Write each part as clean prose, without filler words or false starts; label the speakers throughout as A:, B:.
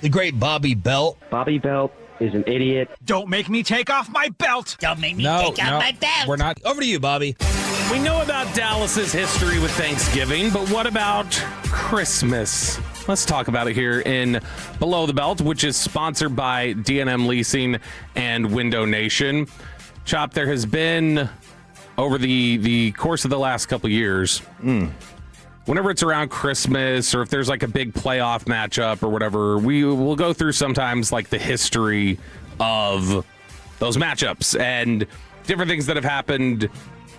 A: The great Bobby Belt.
B: Bobby Belt is an idiot.
C: Don't make me take off my belt.
D: Don't make me take off my belt.
A: We're not. Over to you, Bobby.
E: We know about Dallas's history with Thanksgiving, but what about Christmas? Let's talk about it here in Below the Belt, which is sponsored by D&M Leasing and Window Nation. Chop, there has been, over the course of the last couple years, whenever it's around Christmas or if there's like a big playoff matchup or whatever, we will go through sometimes like the history of those matchups and different things that have happened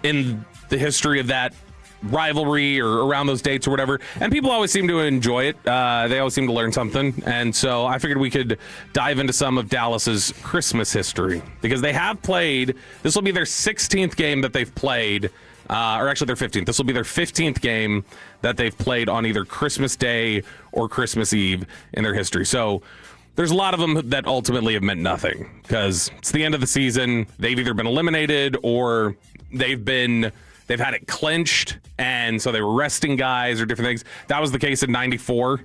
E: in the history of that rivalry or around those dates or whatever. And people always seem to enjoy it. They always seem to learn something. And so I figured we could dive into some of Dallas's Christmas history because they have played. This will be their 16th game that they've played. Or actually their 15th. This will be their 15th game that they've played on either Christmas Day or Christmas Eve in their history. So there's a lot of them that ultimately have meant nothing because it's the end of the season. They've either been eliminated or they've had it clinched, and so they were resting guys or different things. That was the case in '94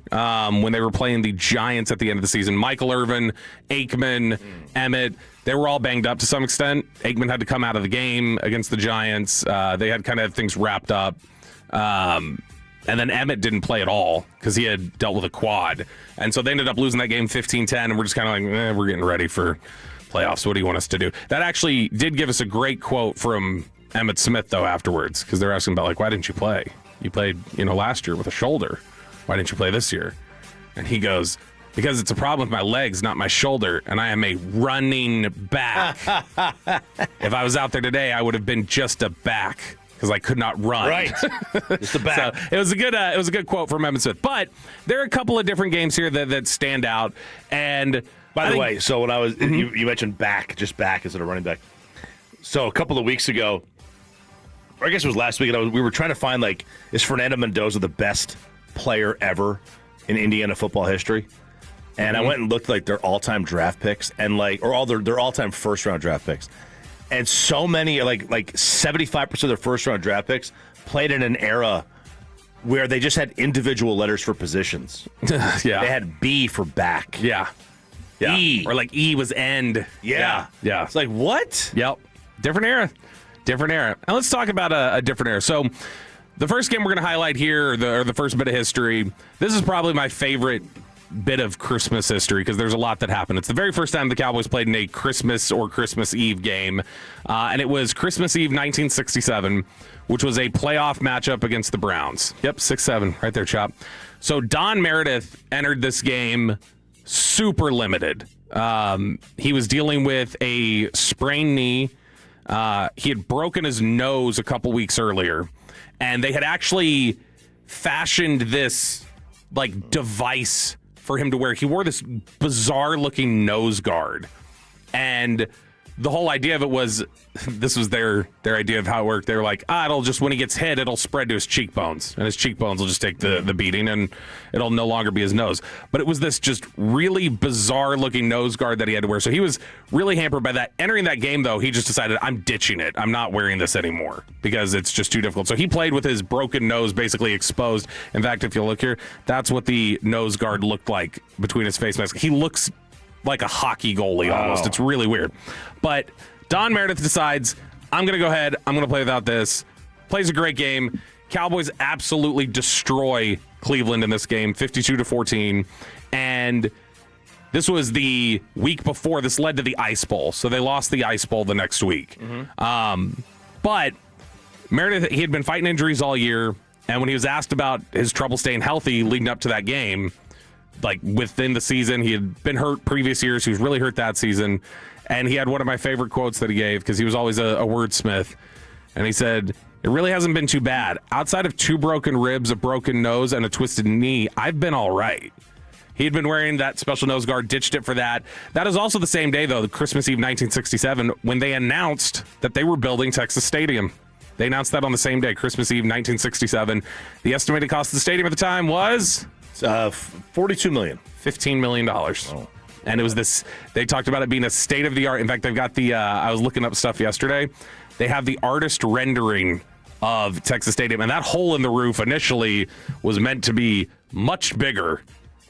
E: when they were playing the Giants at the end of the season. Michael Irvin, Aikman, Emmitt, they were all banged up to some extent. Aikman had to come out of the game against the Giants. They had kind of things wrapped up. And then Emmitt didn't play at all because he had dealt with a quad. And so they ended up losing that game 15-10, and we're just kind of like, we're getting ready for playoffs. What do you want us to do? That actually did give us a great quote from Emmitt Smith, though, afterwards, because they're asking about, like, why didn't you play? You played, last year with a shoulder. Why didn't you play this year? And he goes, because it's a problem with my legs, not my shoulder, and I am a running back. If I was out there today, I would have been just a back because I could not run.
A: Right. Just a back.
E: So it was a good quote from Emmitt Smith. But there are a couple of different games here that stand out. And
F: by the way, so when I was you mentioned back, just back instead of running back. So a couple of weeks ago, or I guess it was last week, we were trying to find, like, is Fernando Mendoza the best player ever in Indiana football history? And I went and looked, like, their all-time draft picks and, like, or all their all-time first-round draft picks. And so many, like 75% of their first-round draft picks played in an era where they just had individual letters for positions.
E: Yeah.
F: They had B for back.
E: Yeah.
F: E.
E: Or like E was end.
F: Yeah.
E: Yeah.
F: It's like, what?
E: Yep. Different era. Now let's talk about a different era. So the first game we're going to highlight here, or the first bit of history, this is probably my favorite bit of Christmas history because there's a lot that happened. It's the very first time the Cowboys played in a Christmas or Christmas Eve game, and it was Christmas Eve 1967, which was a playoff matchup against the Browns. Yep, 6-7, right there, Chop. So Don Meredith entered this game super limited. He was dealing with a sprained knee. He had broken his nose a couple weeks earlier, and they had actually fashioned this like device for him to wear. He wore this bizarre looking nose guard, and the whole idea of it was, this was their idea of how it worked. They were like, it'll just, when he gets hit, it'll spread to his cheekbones, and his cheekbones will just take the beating, and it'll no longer be his nose. But it was this just really bizarre-looking nose guard that he had to wear. So he was really hampered by that. Entering that game, though, he just decided, I'm ditching it. I'm not wearing this anymore because it's just too difficult. So he played with his broken nose basically exposed. In fact, if you look here, that's what the nose guard looked like between his face mask. He looks like a hockey goalie almost. It's really weird. But Don Meredith decides, I'm going to go ahead, I'm going to play without this. Plays a great game. Cowboys absolutely destroy Cleveland in this game, 52-14. And this was the week before. This led to the Ice Bowl. So they lost the Ice Bowl the next week. But Meredith, he had been fighting injuries all year. And when he was asked about his trouble staying healthy leading up to that game, like within the season, he had been hurt previous years. He was really hurt that season. And he had one of my favorite quotes that he gave because he was always a wordsmith. And he said, it really hasn't been too bad. Outside of 2 broken ribs, a broken nose, and a twisted knee, I've been all right. He had been wearing that special nose guard, ditched it for that. That is also the same day, though, the Christmas Eve 1967, when they announced that they were building Texas Stadium. They announced that on the same day, Christmas Eve 1967. The estimated cost of the stadium at the time was
F: $42 million.
E: $15 million. Oh. And it was this, they talked about it being a state-of-the-art. In fact, they've got the, I was looking up stuff yesterday. They have the artist rendering of Texas Stadium. And that hole in the roof initially was meant to be much bigger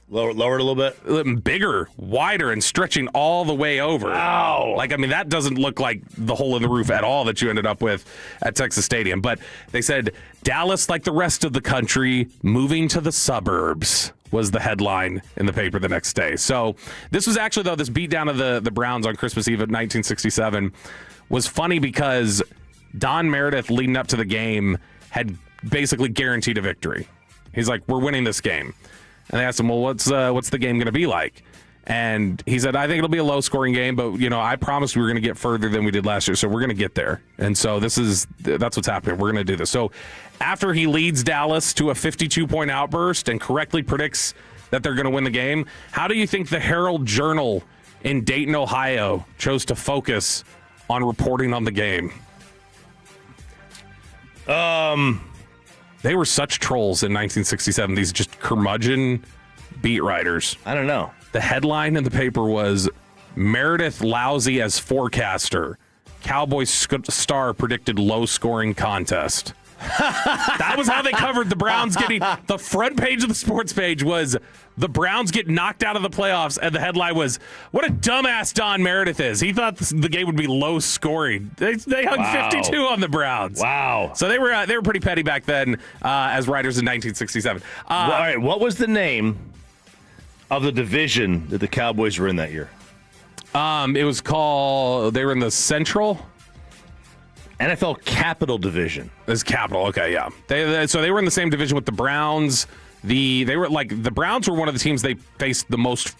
F: Lower it a little bit?
E: Bigger, wider, and stretching all the way over.
F: Wow.
E: That doesn't look like the hole in the roof at all that you ended up with at Texas Stadium. But they said, Dallas, like the rest of the country, moving to the suburbs was the headline in the paper the next day. So this was actually, though, this beatdown of the Browns on Christmas Eve of 1967 was funny because Don Meredith, leading up to the game, had basically guaranteed a victory. He's like, we're winning this game. And they asked him, well, what's the game going to be like? And he said, I think it'll be a low-scoring game, but, I promised we were going to get further than we did last year, so we're going to get there. And so that's what's happening. We're going to do this. So after he leads Dallas to a 52-point outburst and correctly predicts that they're going to win the game, how do you think the Herald-Journal in Dayton, Ohio, chose to focus on reporting on the game? They were such trolls in 1967, these just curmudgeon beat writers.
F: I don't know.
E: The headline in the paper was, Meredith lousy as forecaster. Cowboys star predicted low-scoring contest. That was how they covered the Browns getting... The front page of the sports page was, the Browns get knocked out of the playoffs, and the headline was, what a dumbass Don Meredith is. He thought the game would be low-scoring. They hung 52 on the Browns.
F: Wow.
E: So they were pretty petty back then as writers in 1967.
F: All right, what was the name of the division that the Cowboys were in that year?
E: It was called... They were in the Central...
F: NFL Capital Division.
E: It's Capital, okay, yeah. So they were in the same division with the Browns. The Browns were one of the teams they faced the most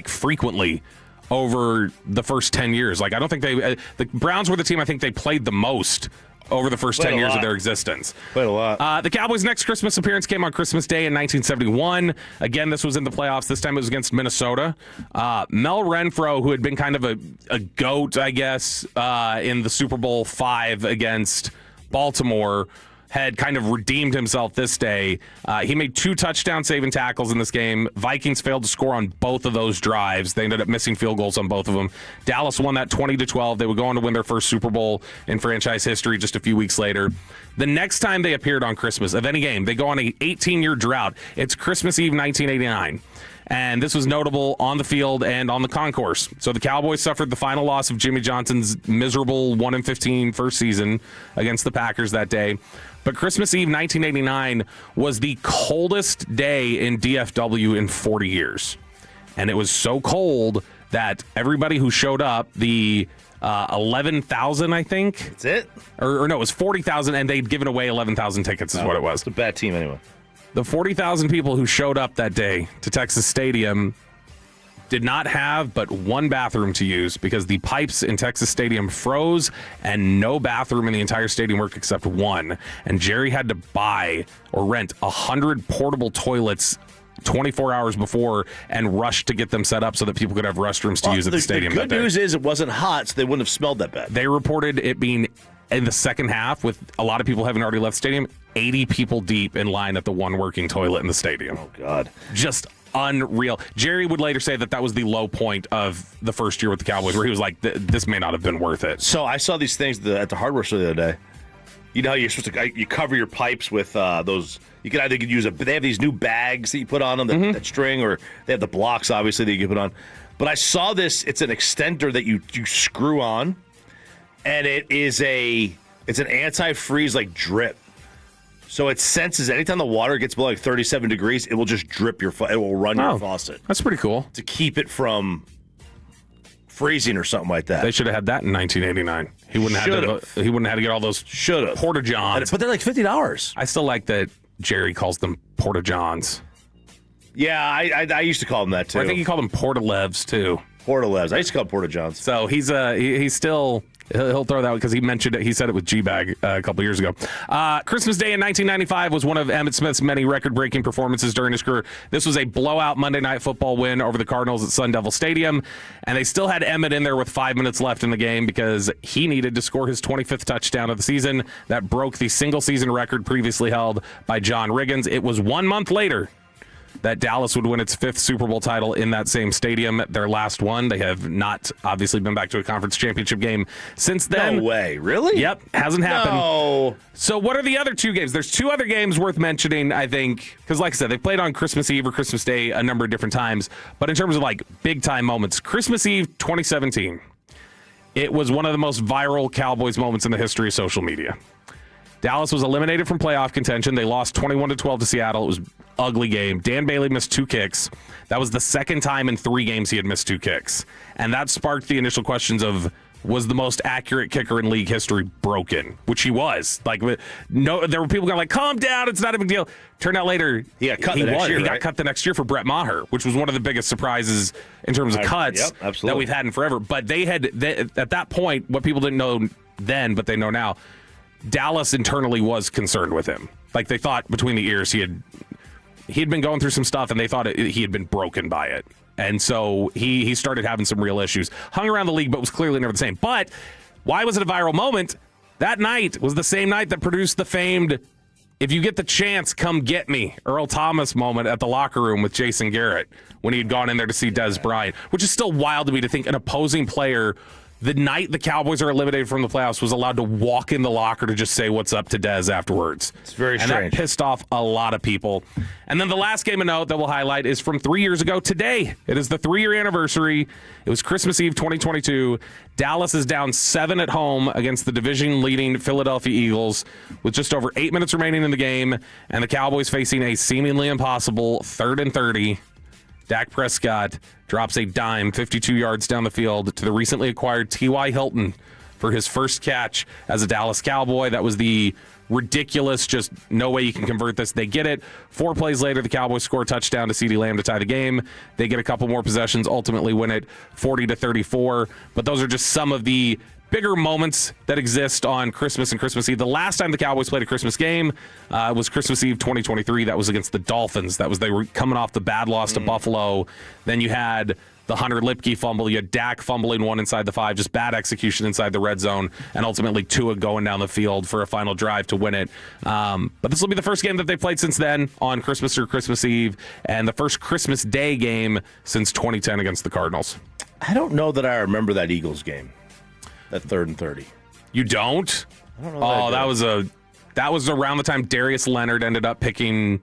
E: frequently over the first 10 years. I don't think the Browns were the team I think they played the most over the first 10 years of their existence.
F: Played a lot.
E: The Cowboys' next Christmas appearance came on Christmas Day in 1971. Again, this was in the playoffs. This time it was against Minnesota. Mel Renfro, who had been kind of a goat, I guess, in the Super Bowl V against Baltimore, had kind of redeemed himself this day. He made 2 touchdown-saving tackles in this game. Vikings failed to score on both of those drives. They ended up missing field goals on both of them. Dallas won that 20-12. They would go on to win their first Super Bowl in franchise history just a few weeks later. The next time they appeared on Christmas of any game, they go on an 18-year drought. It's Christmas Eve 1989. And this was notable on the field and on the concourse. So the Cowboys suffered the final loss of Jimmy Johnson's miserable 1-15 first season against the Packers that day. But Christmas Eve 1989 was the coldest day in DFW in 40 years. And it was so cold that everybody who showed up, the 11,000, I think.
F: That's it?
E: Or no, it was 40,000, and they'd given away 11,000 tickets is what it was.
F: It's a bad team anyway.
E: The 40,000 people who showed up that day to Texas Stadium did not have but one bathroom to use because the pipes in Texas Stadium froze and no bathroom in the entire stadium worked except one. And Jerry had to buy or rent 100 portable toilets 24 hours before and rush to get them set up so that people could have restrooms to use at the stadium.
F: The good news is it wasn't hot, so they wouldn't have smelled that bad.
E: They reported it being in the second half, with a lot of people having already left the stadium, 80 people deep in line at the one working toilet in the stadium.
F: Oh, God.
E: Just unreal. Jerry would later say that was the low point of the first year with the Cowboys, where he was like, this may not have been worth it.
F: So I saw these things at the hardware store the other day. You know how you're supposed to, you cover your pipes with those, you can either use they have these new bags that you put on them, that string, or they have the blocks, obviously, that you can put on. But I saw this, it's an extender that you screw on, and it's an anti-freeze drip. So it senses anytime the water gets below 37 degrees, it will just drip it will run your faucet.
E: That's pretty cool.
F: To keep it from freezing or something like that.
E: They should have had that in 1989. He wouldn't have had to get all those porta-johns.
F: But they're like $50.
E: I still like that Jerry calls them porta-johns.
F: Yeah, I used to call them that too.
E: Or I think he called them porta-levs too.
F: Porta-levs. I used to call them porta-johns.
E: So he's still... He'll throw that because he mentioned it. He said it with G-Bag a couple years ago. Christmas Day in 1995 was one of Emmitt Smith's many record-breaking performances during his career. This was a blowout Monday Night Football win over the Cardinals at Sun Devil Stadium, and they still had Emmitt in there with 5 minutes left in the game because he needed to score his 25th touchdown of the season. That broke the single-season record previously held by John Riggins. It was 1 month later that Dallas would win its 5th Super Bowl title in that same stadium, their last one. They have not obviously been back to a conference championship game since then.
F: No way. Really?
E: Yep. Hasn't happened.
F: No.
E: So what are the other 2 games? There's 2 other games worth mentioning, I think, because like I said, they played on Christmas Eve or Christmas Day a number of different times. But in terms of like big time moments, Christmas Eve 2017, it was one of the most viral Cowboys moments in the history of social media. Dallas was eliminated from playoff contention. They lost 21-12 to Seattle. It was an ugly game. Dan Bailey missed 2 kicks. That was the second time in 3 games he had missed 2 kicks. And that sparked the initial questions of, was the most accurate kicker in league history broken? Which he was. Like, no, there were people going like, calm down, it's not a big deal. Turned out later,
F: he got cut the next year,
E: He got cut the next year for Brett Maher, which was one of the biggest surprises in terms of cuts that we've had in forever. But they at that point, what people didn't know then, but they know now, Dallas internally was concerned with him. Like, they thought between the ears he had been going through some stuff, and they thought he had been broken by it. And so he started having some real issues. Hung around the league, but was clearly never the same. But why was it a viral moment? That night was the same night that produced the famed, if you get the chance, come get me, Earl Thomas moment at the locker room with Jason Garrett when he had gone in there to see Dez Bryant, which is still wild to me to think an opposing player, the night the Cowboys are eliminated from the playoffs, was allowed to walk in the locker to just say what's up to Dez afterwards.
F: It's very strange.
E: And that pissed off a lot of people. And then the last game of note that we'll highlight is from 3 years ago today. It is the 3-year anniversary. It was Christmas Eve 2022. Dallas is down 7 at home against the division-leading Philadelphia Eagles with just over 8 minutes remaining in the game, and the Cowboys facing a seemingly impossible 3rd and 30. Dak Prescott drops a dime 52 yards down the field to the recently acquired T.Y. Hilton for his first catch as a Dallas Cowboy. That was the ridiculous, just no way you can convert this. They get it. 4 plays later, the Cowboys score a touchdown to CeeDee Lamb to tie the game. They get a couple more possessions, ultimately win it 40-34. But those are just some of the bigger moments that exist on Christmas and Christmas Eve. The last time the Cowboys played a Christmas game was Christmas Eve 2023. That was against the Dolphins. They were coming off the bad loss to Buffalo. Then you had the Hunter Lipke fumble. You had Dak fumbling one inside the 5, just bad execution inside the red zone, and ultimately Tua going down the field for a final drive to win it. But this will be the first game that they've played since then on Christmas or Christmas Eve, and the first Christmas Day game since 2010 against the Cardinals.
F: I don't know that I remember that Eagles game, that 3rd and 30.
E: You don't?
F: I don't know.
E: That was around the time Darius Leonard ended up picking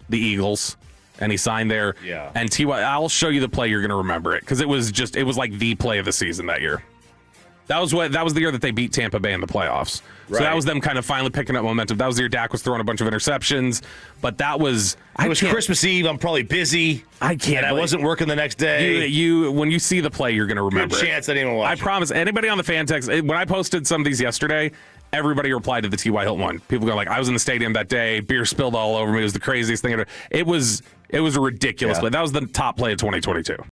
E: the Eagles, and he signed there.
F: Yeah.
E: And T.Y., I'll show you the play. You're going to remember it because it was like the play of the season that year. That was the year that they beat Tampa Bay in the playoffs.
F: Right.
E: So that was them kind of finally picking up momentum. That was the year Dak was throwing a bunch of interceptions, but that was
F: Christmas Eve. I'm probably busy.
E: I can't.
F: And I wasn't working the next day.
E: You when you see the play, you're going to remember.
F: Good chance I didn't even watch.
E: I promise. Anybody on the fan text, when I posted some of these yesterday, everybody replied to the T.Y. Hilton one. People go like, I was in the stadium that day. Beer spilled all over me. It was the craziest thing ever. It was a ridiculous play. That was the top play of 2022.